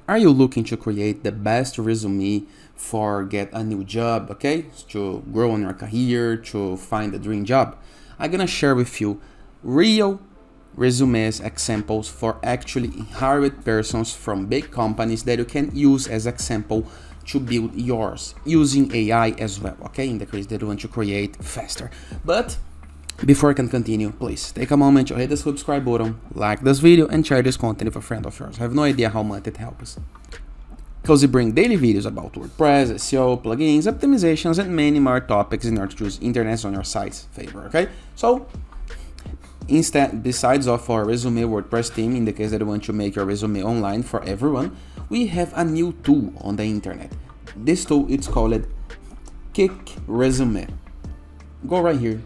Are you looking to create the best resume for get a new job, okay? To grow in your career, to find a dream job? I'm gonna share with you real resumes examples for actually hired persons from big companies that you can use as example to build yours using AI as well, okay? In the case that you want to create faster. But before I can continue, please take a moment to hit the subscribe button, like this video, and share this content with a friend of yours. I have no idea how much it helps. Because we bring daily videos about WordPress, SEO, plugins, optimizations, and many more topics in order to choose internet on your site's favor, okay? So, instead, besides of our resume WordPress theme, in the case that you want to make your resume online for everyone, we have a new tool on the internet. This tool, it's called Kick Resume. Go right here.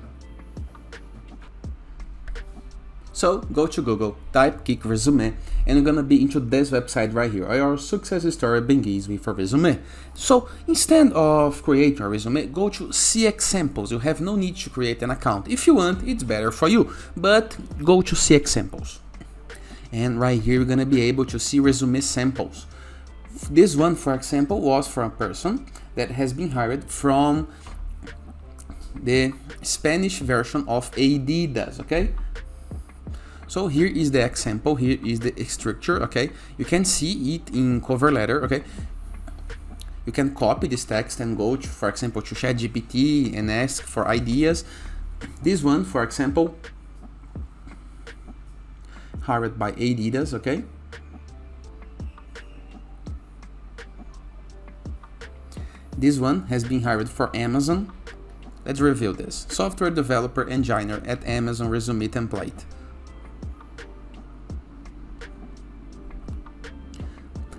So go to Google, type Kick Resume, and you're gonna be into this website right here. Our success story begins with a resume. So instead of creating a resume, go to See Examples. You have no need to create an account. If you want, it's better for you, but go to See Examples. And right here, you're gonna be able to see resume samples. This one, for example, was for a person that has been hired from the Spanish version of Adidas, okay? So here is the example, here is the structure, okay? You can see it in cover letter, okay? You can copy this text and go to, for example, to ChatGPT and ask for ideas. This one, for example, hired by Adidas, okay? This one has been hired for Amazon. Let's review this. Software developer engineer at Amazon resume template.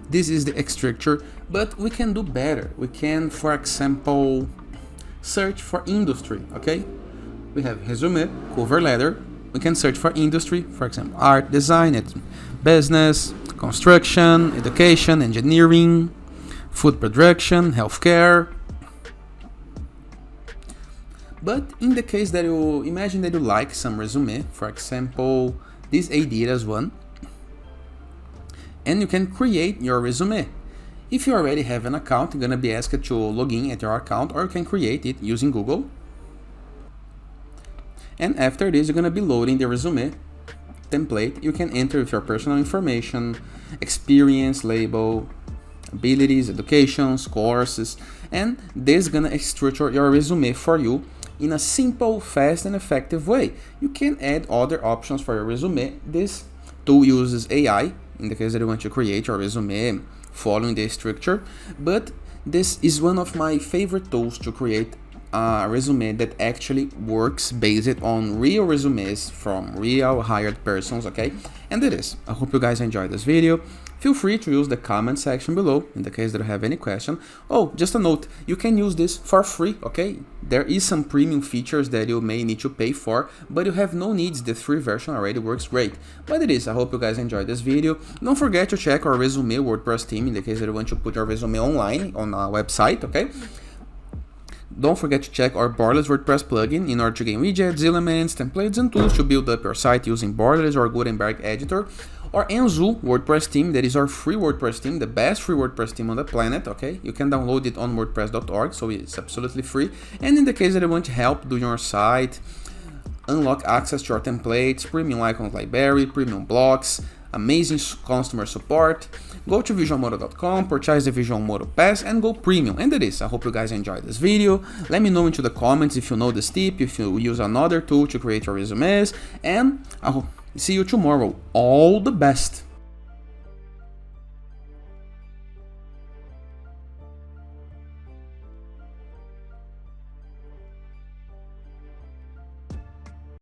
This is the structure, but we can do better. We can, for example, search for industry, okay? We have resume, cover letter. We can search for industry, for example, art, design, business, construction, education, engineering, food production, healthcare. But in the case that you imagine that you like some resume, for example, this Adidas one, and you can create your resume. If you already have an account, you're gonna be asked to log in at your account, or you can create it using Google. And after this, you're gonna be loading the resume template. You can enter with your personal information, experience, label, abilities, educations, courses, and this is gonna structure your resume for you in a simple, fast, and effective way. You can add other options for your resume. This tool uses AI, in the case that you want to create your resume following the structure, but this is one of my favorite tools to create a resume that actually works based on real resumes from real hired persons, okay? And it is. I hope you guys enjoyed this video. Feel free to use the comment section below in the case that you have any question. Oh, just a note, you can use this for free, okay? There is some premium features that you may need to pay for, but you have no needs. The free version already works great. But it is. I hope you guys enjoyed this video. Don't forget to check our resume WordPress theme in the case that you want to put your resume online on our website, okay? Don't forget to check our Borderless WordPress plugin in order to gain widgets, elements, templates, and tools to build up your site using Borderless or Gutenberg editor. Or Anzu WordPress theme, that is our free WordPress theme, the best free WordPress theme on the planet, okay? You can download it on wordpress.org, so it's absolutely free. And in the case that you want help doing your site, unlock access to your templates, premium icons library, premium blocks, amazing customer support, go to visualmodo.com, purchase the Visual Modo Pass, and go premium. And that is. I hope you guys enjoyed this video. Let me know into the comments if you know this tip, if you use another tool to create your resumes, and I hope see you tomorrow. All the best.